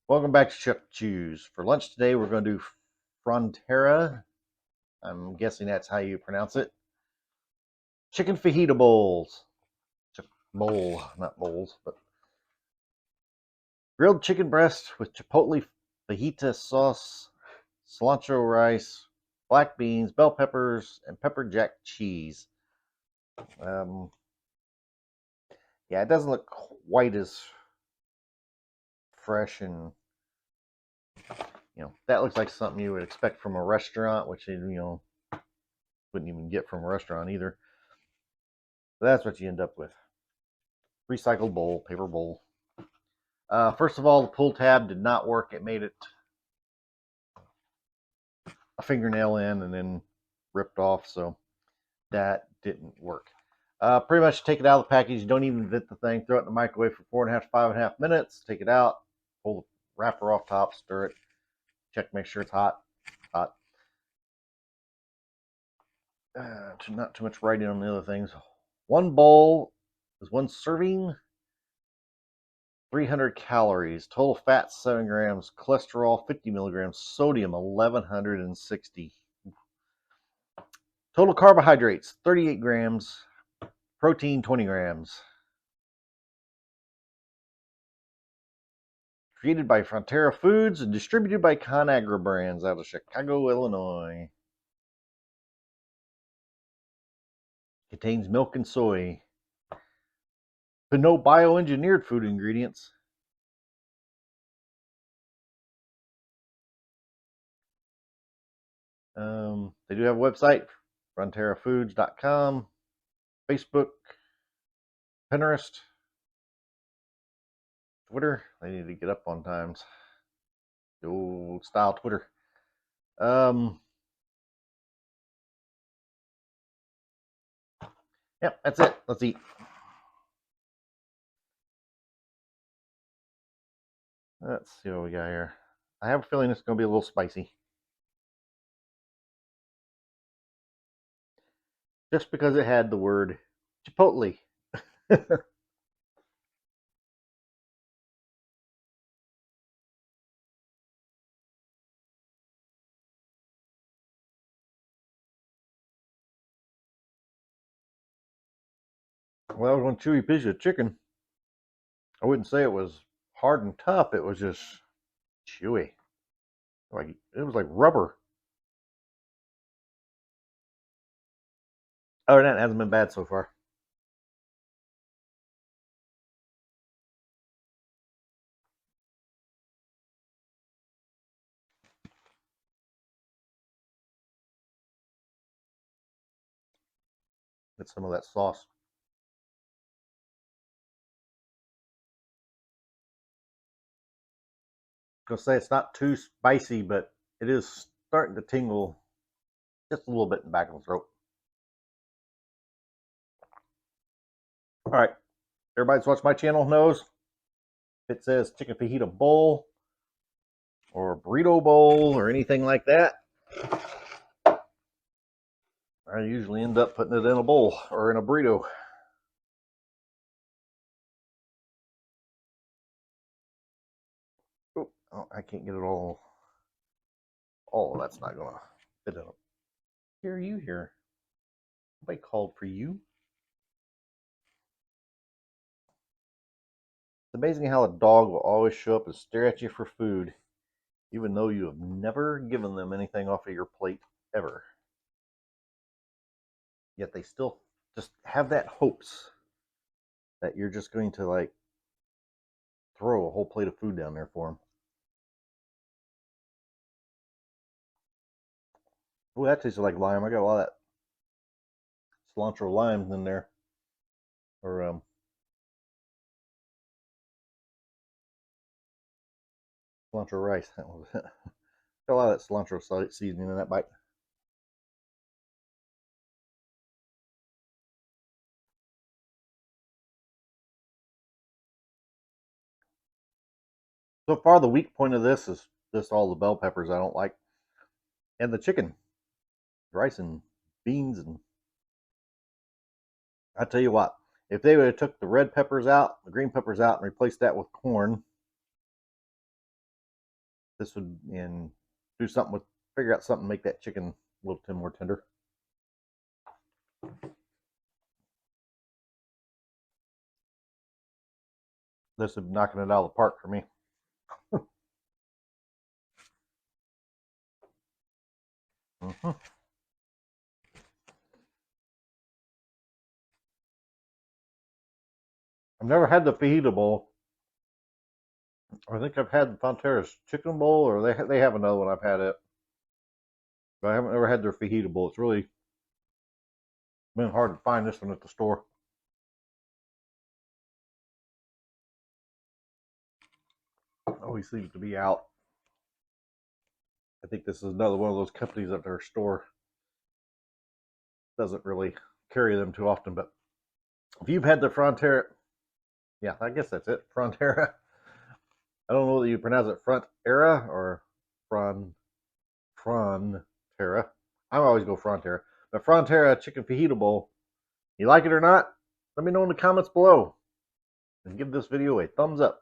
Welcome back to Chuck Chews. For lunch today, we're going to do Frontera. I'm guessing that's how you pronounce it. Chicken fajita bowls. Bowl, not bowls, but grilled chicken breast with chipotle fajita sauce, cilantro rice, black beans, bell peppers, and pepper jack cheese. Um, yeah, it doesn't look quite as fresh and that looks like something you would expect from a restaurant, which wouldn't even get from a restaurant either. But that's what you end up with. Recycled bowl, paper bowl. First of all, the pull tab did not work. It made it a fingernail in and then ripped off, so that didn't work. Pretty much take it out of the package. Don't even vent the thing. Throw it in the microwave for 4.5 to 5.5 minutes. Take it out. Pull the wrapper off top. Stir it. Check, make sure it's hot. Hot. Not too much writing on the other things. One bowl is one serving. 300 calories, total fat 7 grams, cholesterol 50 milligrams, sodium 1160. Total carbohydrates 38 grams, protein 20 grams. Created by Frontera Foods and distributed by ConAgra Brands out of Chicago, Illinois. Contains milk and soy, but no bioengineered food ingredients. They do have a website, fronterafoods.com, Facebook, Pinterest, Twitter. They need to get up on times. The old style Twitter. Yep, that's it. Let's eat. Let's see what we got here. I have a feeling it's going to be a little spicy. Just because it had the word chipotle. Well, it was one chewy piece of chicken. I wouldn't say it was hard and tough. It was just chewy. Like it was like rubber. Other than that, it hasn't been bad so far. Get some of that sauce. I'm gonna say it's not too spicy, but it is starting to tingle just a little bit in the back of the throat. All right, everybody that's watched my channel knows if it says chicken fajita bowl or burrito bowl or anything like that, I usually end up putting it in a bowl or in a burrito. Oh, I can't get it all. Oh, that's not gonna fit in. Here, you here? Nobody called for you. It's amazing how a dog will always show up and stare at you for food, even though you have never given them anything off of your plate ever. Yet they still just have that hopes that you're just going to like throw a whole plate of food down there for them. Oh, that tastes like lime. I got a lot of that cilantro lime in there, or cilantro rice. That was it. Got a lot of that cilantro seasoning in that bite. So far, the weak point of this is just all the bell peppers I don't like, and the chicken, rice, and beans. And I tell you what, if they would have took the red peppers out, the green peppers out, and replaced that with corn, this would do something with, figure out something, make that chicken a little more tender. This is knocking it out of the park for me. Mm-hmm. I've never had the fajita bowl. I think I've had Frontera's chicken bowl, or they have another one. I've had it, but I haven't ever had their fajita bowl. It's really been hard to find this one at the store. Always seems to be out. I think this is another one of those companies that their store doesn't really carry them too often. But if you've had the Frontera, yeah, I guess that's it. Frontera. I don't know whether you pronounce it Frontera or Frontera. I always go Frontera. But Frontera chicken fajita bowl, you like it or not? Let me know in the comments below. And give this video a thumbs up.